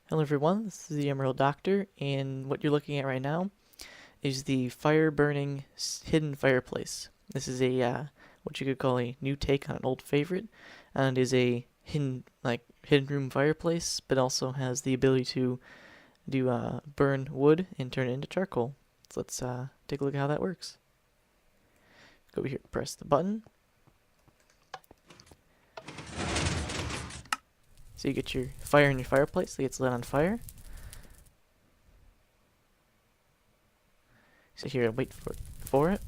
Hello everyone, this is the Emerald Doctor, and what you're looking at right now is the fire burning hidden fireplace. This is a what you could call a new take on an old favorite, and is a hidden room fireplace, but also has the ability to do burn wood and turn it into charcoal. So let's take a look at how that works. Go over here, press the button. So you get your fire in your fireplace that gets lit on fire. Sit here and wait for it.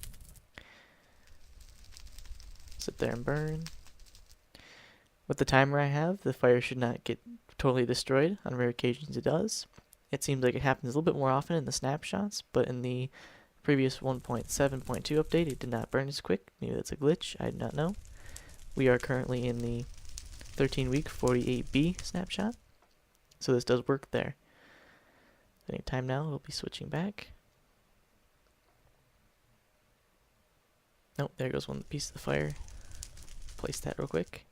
Sit there and burn. With the timer I have, the fire should not get totally destroyed. On rare occasions it does. It seems like it happens a little bit more often in the snapshots, but in the previous 1.7.2 update it did not burn as quick. Maybe that's a glitch, I do not know. We are currently in the 13-week 48B snapshot, so this does work there. Any time now, we'll be switching back. Nope, there goes one piece of the fire. Place that real quick.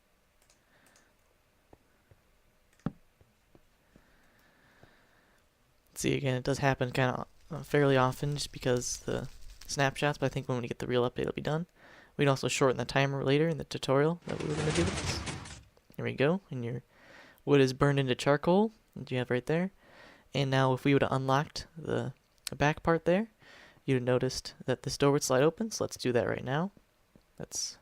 See, again, it does happen kind of fairly often just because the snapshots, but I think when we get the real update it'll be done. We can also shorten the timer later in the tutorial that we were going to do this. Here we go, and your wood is burned into charcoal, that you have right there. And now if we would have unlocked the back part there, you'd have noticed that this door would slide open, so let's do that right now. Let's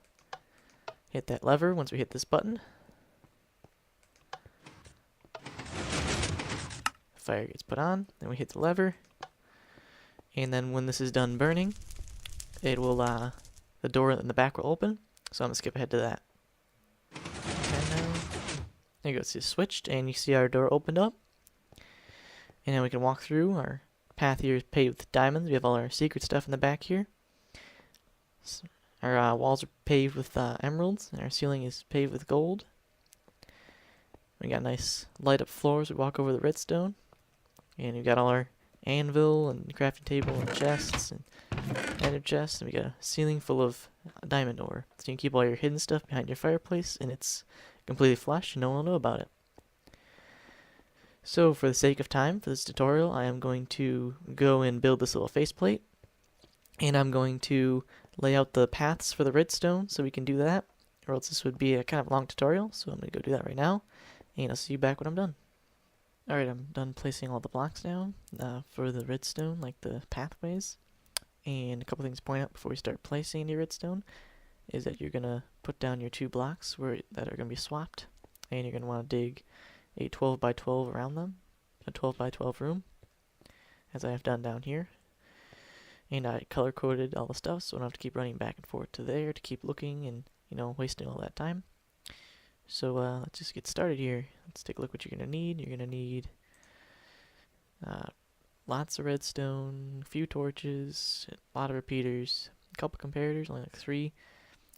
hit that lever once we hit this button. Fire gets put on, then we hit the lever, and then when this is done burning, it will, the door in the back will open, so I'm going to skip ahead to that. There you go, it's just switched, and you see our door opened up. And now we can walk through. Our path here is paved with diamonds. We have all our secret stuff in the back here. So our walls are paved with emeralds, and our ceiling is paved with gold. We got nice light up floors. We walk over the redstone. And we got all our anvil and crafting table and chests and ender chests. And we got a ceiling full of diamond ore. So you can keep all your hidden stuff behind your fireplace, and it's completely flush and no one will know about it. So for the sake of time for this tutorial, I am going to go and build this little faceplate, and I'm going to lay out the paths for the redstone so we can do that, or else this would be a kind of long tutorial. So I'm going to go do that right now, and I'll see you back when I'm done. Alright, I'm done placing all the blocks down for the redstone, like the pathways. And a couple things to point out before we start placing your redstone is that you're going to put down your 2 blocks that are going to be swapped, and you're going to want to dig a 12 by 12 around them, a 12 by 12 room, as I have done down here. And I color coded all the stuff so I don't have to keep running back and forth to there to keep looking and, wasting all that time. So let's just get started here. Let's take a look what you're going to need. You're going to need lots of redstone, a few torches, a lot of repeaters, a couple comparators, only like 3,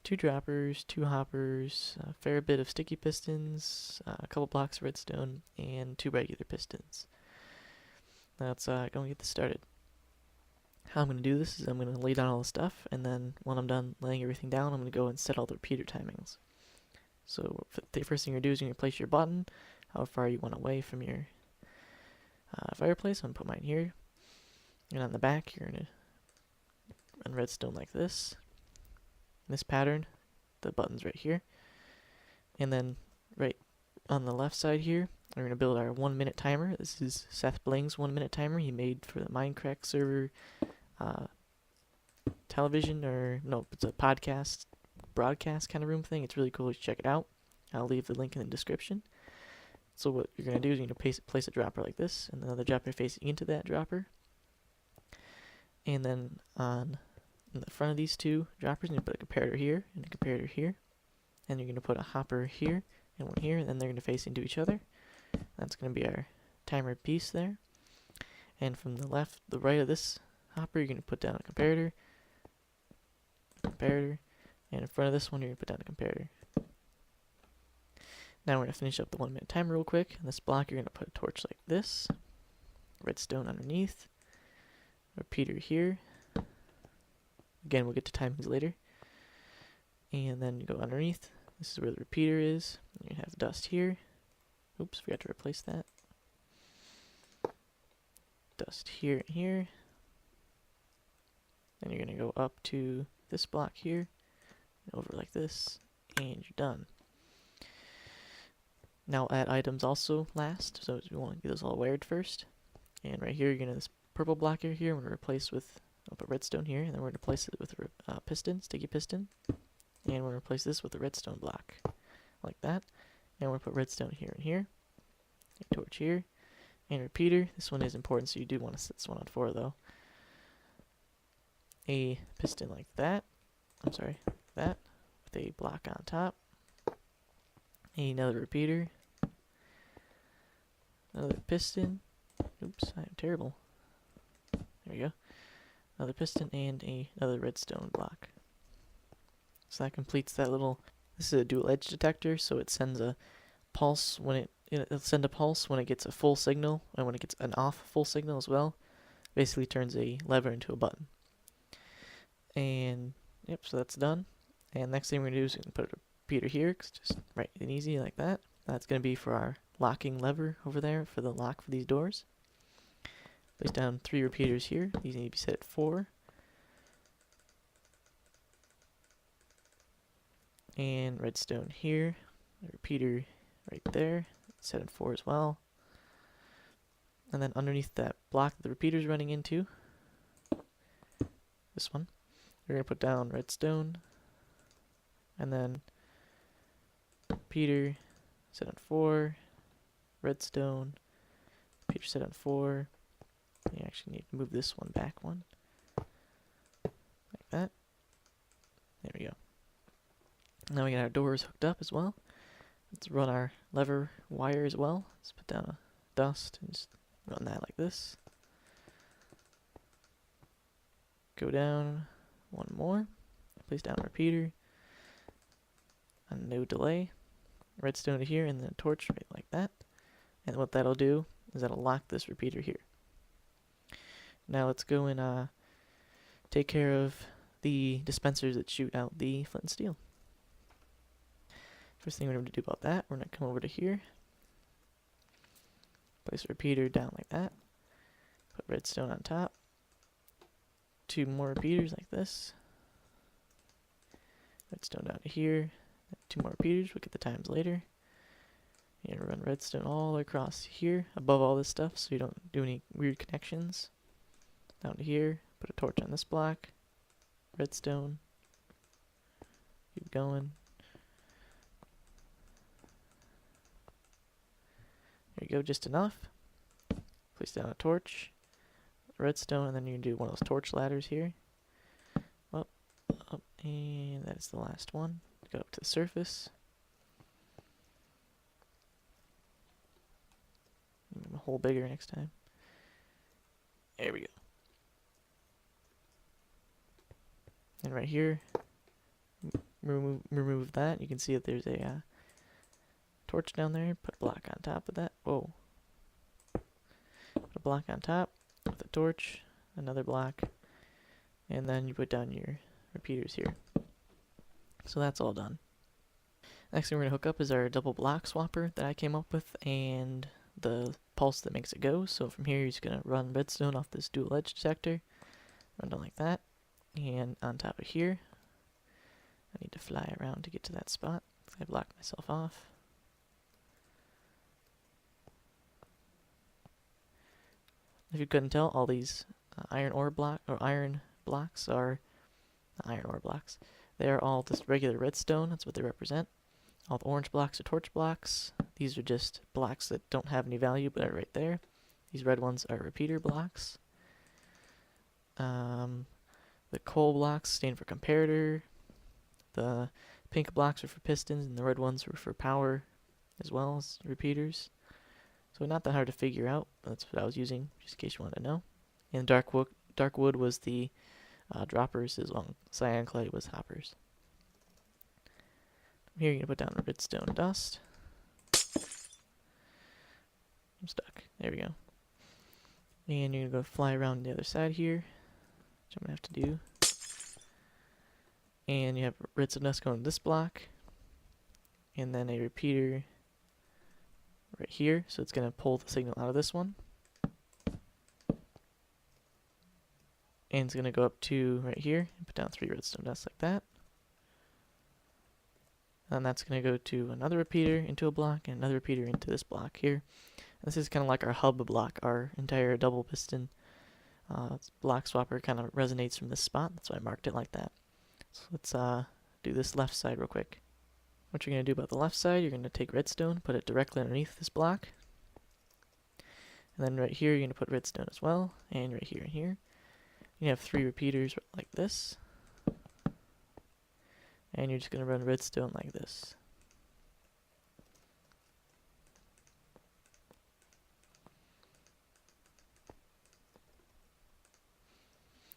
2 droppers, 2 hoppers, a fair bit of sticky pistons, a couple blocks of redstone, and 2 regular pistons. Now let's go and get this started. How I'm going to do this is I'm going to lay down all the stuff, and then when I'm done laying everything down, I'm going to go and set all the repeater timings. So the first thing you're going to do is you're going to place your button, how far you want away from your fireplace. I'm going to put mine here. And on the back, you're going to run redstone like this. In this pattern, the button's right here. And then right on the left side here, we're going to build our 1-minute timer. This is Seth Bling's 1-minute timer he made for the Minecraft server television, or no, it's a podcast broadcast kind of room thing. It's really cool. You should check it out. I'll leave the link in the description. So what you're going to do is you're going to place a dropper like this, and another dropper facing into that dropper. And then in the front of these 2 droppers, you're going to put a comparator here and a comparator here. And you're going to put a hopper here and one here, and then they're going to face into each other. That's going to be our timer piece there. And from the right of this hopper, you're going to put down a comparator, and in front of this one, you're going to put down a comparator. Now we're going to finish up the 1-minute timer real quick. In this block, you're going to put a torch like this, redstone underneath, repeater here. Again, we'll get to timings later. And then you go underneath. This is where the repeater is. You have dust here. Oops, forgot to replace that. dust here and here. Then you're going to go up to this block here, over like this, and you're done. Now add items also last, so we want to get those all wired first. And right here, you're going to this purple block here, we're going to replace with, I'll put redstone here, and then we're going to replace it with a piston, sticky piston. And we're going to replace this with a redstone block, like that. And we're going to put redstone here and here. A torch here. And repeater, this one is important, so you do want to set this one on 4 though. A piston like that. I'm sorry, like that. With a block on top. Another repeater. Another piston. Oops, I am terrible. There we go. Another piston and another redstone block. So that completes that little. This is a dual edge detector, so it sends a pulse when it'll send a pulse when it gets a full signal, and when it gets an off full signal as well. Basically turns a lever into a button. And yep, so that's done. And next thing we're gonna do is we're gonna put a repeater here, just right and easy like that. That's gonna be for our locking lever over there for the lock for these doors. Place down 3 repeaters here. These need to be set at 4. And redstone here. A repeater right there. Set at 4 as well. And then underneath that block the repeater's running into, this one, we're going to put down redstone. And then repeater set on 4. Redstone. Repeater set on 4. You actually need to move this one back one. Like that. There we go. Now we got our doors hooked up as well. Let's run our lever wire as well. Let's put down a dust and just run that like this. Go down one more. Place down a repeater. And no delay. Redstone to here and then a torch right like that. And what that'll do is that'll lock this repeater here. Now let's go and take care of the dispensers that shoot out the flint and steel. First thing we're going to do about that, we're going to come over to here. Place a repeater down like that. Put redstone on top. 2 more repeaters like this. Redstone down to here. 2 more repeaters, we'll get the times later. And run redstone all across here, above all this stuff, so you don't do any weird connections. Down to here, put a torch on this block. Redstone. Keep going. There you go, just enough. Place down a torch. Redstone, and then you can do one of those torch ladders here. Up, up, and that is the last one. Go up to the surface. Make a hole bigger next time. There we go. And right here, remove that. You can see that there's a torch down there. Put a block on top of that. Whoa. Put a block on top with a torch, another block, and then you put down your repeaters here. So that's all done. Next thing we're going to hook up is our double block swapper that I came up with and the pulse that makes it go. So from here you're just going to run redstone off this dual edge detector. Run down like that. And on top of here, I need to fly around to get to that spot. I blocked myself off. If you couldn't tell, all these iron blocks are iron ore blocks. They are all just regular redstone. That's what they represent. All the orange blocks are torch blocks. These are just blocks that don't have any value, but are right there. These red ones are repeater blocks. The coal blocks stand for comparator. The pink blocks are for pistons, and the red ones are for power, as well as repeaters. So not that hard to figure out. That's what I was using, just in case you wanted to know. And dark wood was the droppers, as well. Cyan clay was hoppers. Here you're going to put down redstone dust. I'm stuck. There we go. And you're going to go fly around the other side here, which I'm going to have to do. And you have redstone dust going to this block. And then a repeater right here. So it's going to pull the signal out of this one. And it's going to go up to right here and put down 3 redstone dusts like that. And that's going to go to another repeater into a block and another repeater into this block here. This is kind of like our hub block. Our entire double piston block swapper kind of resonates from this spot. That's why I marked it like that. So let's do this left side real quick. What you're going to do about the left side, you're going to take redstone, put it directly underneath this block. And then right here, you're going to put redstone as well. And right here and here. You have 3 repeaters like this. And you're just going to run redstone like this.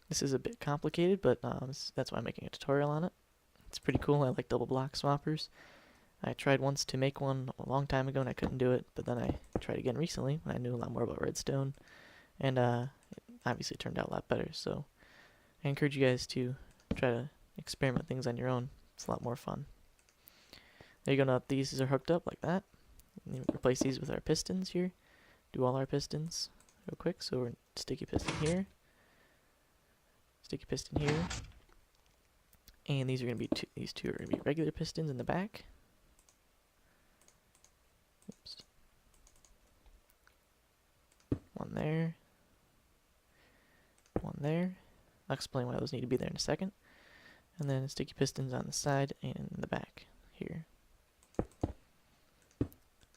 This is a bit complicated, but that's why I'm making a tutorial on it. It's pretty cool. I like double block swappers. I tried once to make one a long time ago and I couldn't do it, but then I tried again recently when I knew a lot more about redstone, and it obviously turned out a lot better. So I encourage you guys to try to experiment things on your own. It's a lot more fun. There you go. Now these are hooked up like that. And replace these with our pistons here. Do all our pistons real quick. So we're sticky piston here, sticky piston here, and these are going to be these two are going to be regular pistons in the back. Oops. One there, one there. I'll explain why those need to be there in a second. And then sticky pistons on the side and in the back here.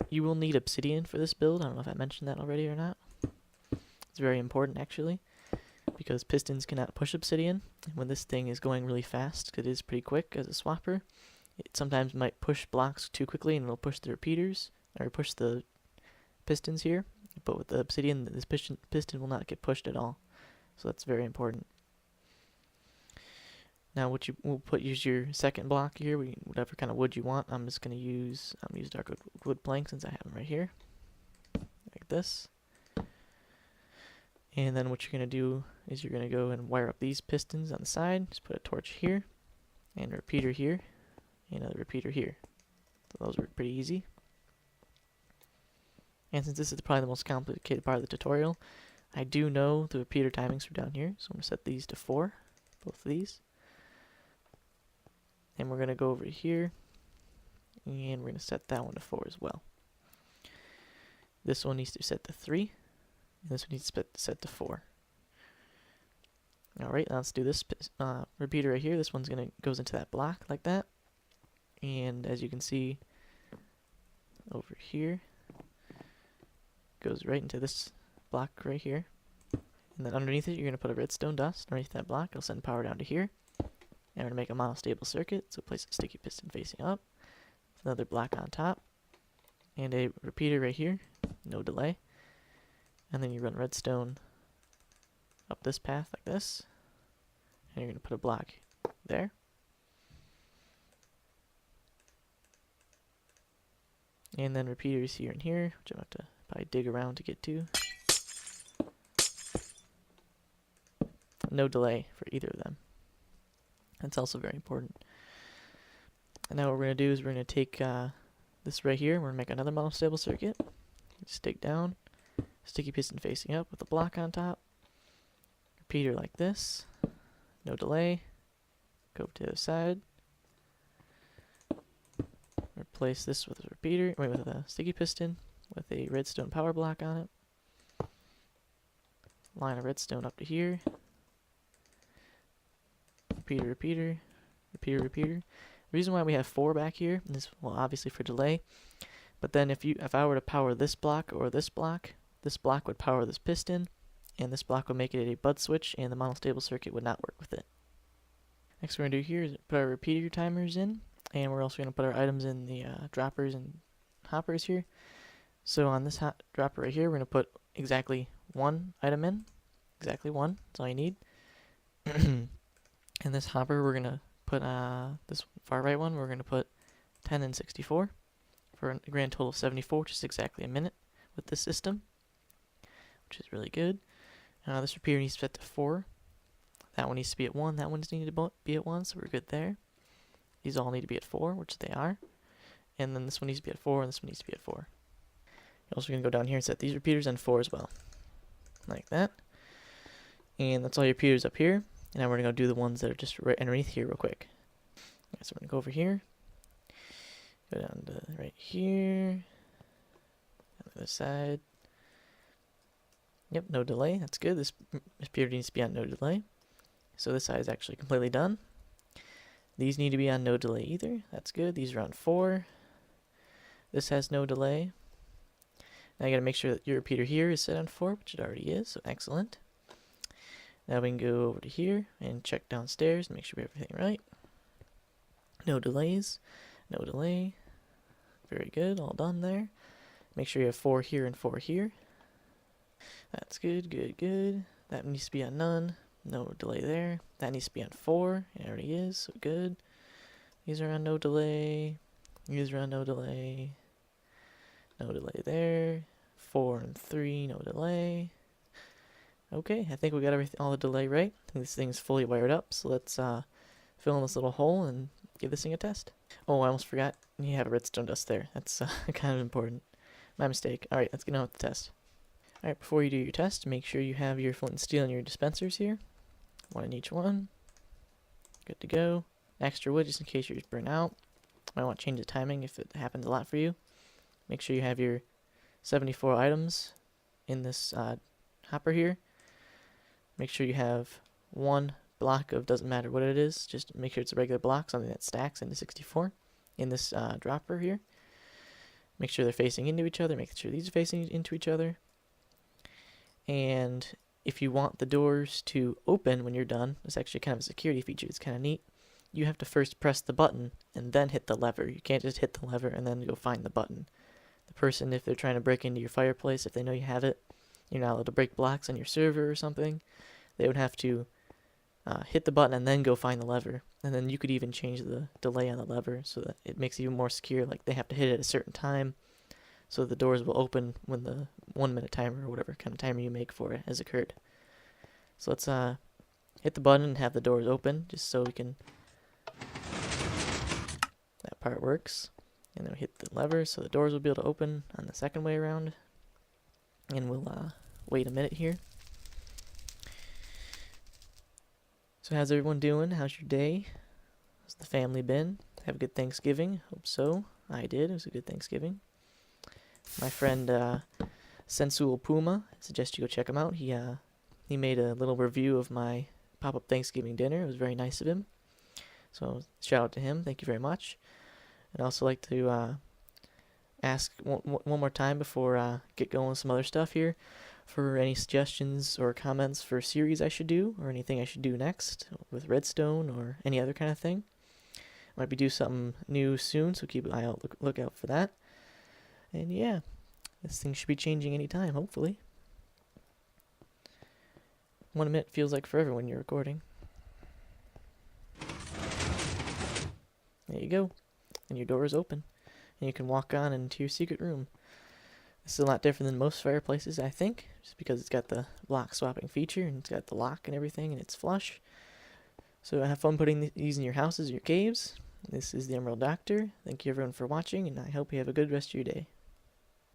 You will need obsidian for this build. I don't know if I mentioned that already or not. It's very important actually, because pistons cannot push obsidian. And when this thing is going really fast, 'cause it is pretty quick as a swapper, it sometimes might push blocks too quickly and it'll push the repeaters, or push the pistons here. But with the obsidian, this piston will not get pushed at all. So that's very important. Now what you will use your second block here, whatever kind of wood you want. I'm going to use dark wood plank since I have them right here, like this. And then what you're going to do is you're going to go and wire up these pistons on the side. Just put a torch here, and a repeater here, and another repeater here. So those were pretty easy. And since this is probably the most complicated part of the tutorial, I do know the repeater timings from down here. So I'm going to set these to 4, both of these. And we're going to go over here, and we're going to set that one to 4 as well. This one needs to be set to 3, and this one needs to be set to 4. Alright, now let's do this repeater right here. This one's goes into that block like that. And as you can see over here, goes right into this block right here. And then underneath it, you're going to put a redstone dust underneath that block. It'll send power down to here. And we're going to make a monostable circuit, so place a sticky piston facing up, another block on top, and a repeater right here, no delay. And then you run redstone up this path like this, and you're going to put a block there. And then repeaters here and here, which I'm going to have to probably dig around to get to. No delay for either of them. That's also very important. And now what we're going to do is we're going to take this right here, we're going to make another monostable circuit. Just dig down, sticky piston facing up with a block on top, repeater like this, no delay, go to the other side, replace this with a repeater, with a sticky piston with a redstone power block on it, line a redstone up to here, repeater, repeater, repeater, repeater. The reason why we have 4 back here is, well, obviously for delay. But then if I were to power this block or this block would power this piston, and this block would make it a bud switch, and the monostable circuit would not work with it. Next, we're going to do here is put our repeater timers in, and we're also going to put our items in the droppers and hoppers here. So on this dropper right here, we're going to put exactly 1 item in, exactly 1. That's all you need. In this hopper, we're going to put this far right one, we're going to put 10 and 64 for a grand total of 74, which is exactly a minute with this system, which is really good. This repeater needs to be set to 4. That one needs to be at 1. That one needs to be at 1, so we're good there. These all need to be at 4, which they are. And then this one needs to be at 4, and this one needs to be at 4. You're also going to go down here and set these repeaters on 4 as well, like that. And that's all your repeaters up here. And now we're going to go do the ones that are just right underneath here real quick. Okay, so we're going to go over here. Go down to right here. On the other side. Yep, no delay. That's good. This repeater needs to be on no delay. So this side is actually completely done. These need to be on no delay either. That's good. These are on 4. This has no delay. Now you got to make sure that your repeater here is set on 4, which it already is, so excellent. Now we can go over to here and check downstairs and make sure we have everything right. No delays. No delay. Very good. All done there. Make sure you have 4 here and 4 here. That's good, good, good. That needs to be on none. No delay there. That needs to be on 4. It already is, so good. These are on no delay. These are on no delay. No delay there. 4 and 3, no delay. Okay, I think we got everything, all the delay right. I think this thing's fully wired up, so let's fill in this little hole and give this thing a test. Oh, I almost forgot. You have a redstone dust there. That's kind of important. My mistake. Alright, let's get on with the test. Alright, before you do your test, make sure you have your flint and steel in your dispensers here. 1 in each one. Good to go. Extra wood just in case yours burn out. Might want to change the timing if it happens a lot for you. Make sure you have your 74 items in this hopper here. Make sure you have 1 block of, doesn't matter what it is, just make sure it's a regular block, something that stacks into 64 in this dropper here. Make sure they're facing into each other, make sure these are facing into each other. And if you want the doors to open when you're done, it's actually kind of a security feature, it's kind of neat. You have to first press the button and then hit the lever. You can't just hit the lever and then go find the button. The person, if they're trying to break into your fireplace, if they know you have it, you're not allowed to break blocks on your server or something, they would have to hit the button and then go find the lever. And then you could even change the delay on the lever so that it makes it even more secure. Like they have to hit it at a certain time so the doors will open when the 1 minute timer or whatever kind of timer you make for it has occurred. So let's hit the button and have the doors open just so we can... That part works. And then we hit the lever so the doors will be able to open on the second way around. And we'll wait a minute here. So how's everyone doing? How's your day? How's the family been? Have a good Thanksgiving? Hope so. I did. It was a good Thanksgiving. My friend Sensual Puma, I suggest you go check him out. He made a little review of my pop-up Thanksgiving dinner. It was very nice of him. So shout out to him. Thank you very much. I'd also like to ask one more time before get going with some other stuff here for any suggestions or comments for series I should do or anything I should do next with redstone or any other kind of thing. Might be do something new soon, so keep an eye out, look out for that. And yeah, this thing should be changing anytime, hopefully. 1 minute feels like forever when you're recording. There you go. And your door is open. And you can walk on into your secret room. This is a lot different than most fireplaces, I think, just because it's got the block swapping feature and it's got the lock and everything and it's flush. So have fun putting these in your houses or your caves. This is the Emerald Doctor. Thank you everyone for watching, and I hope you have a good rest of your day.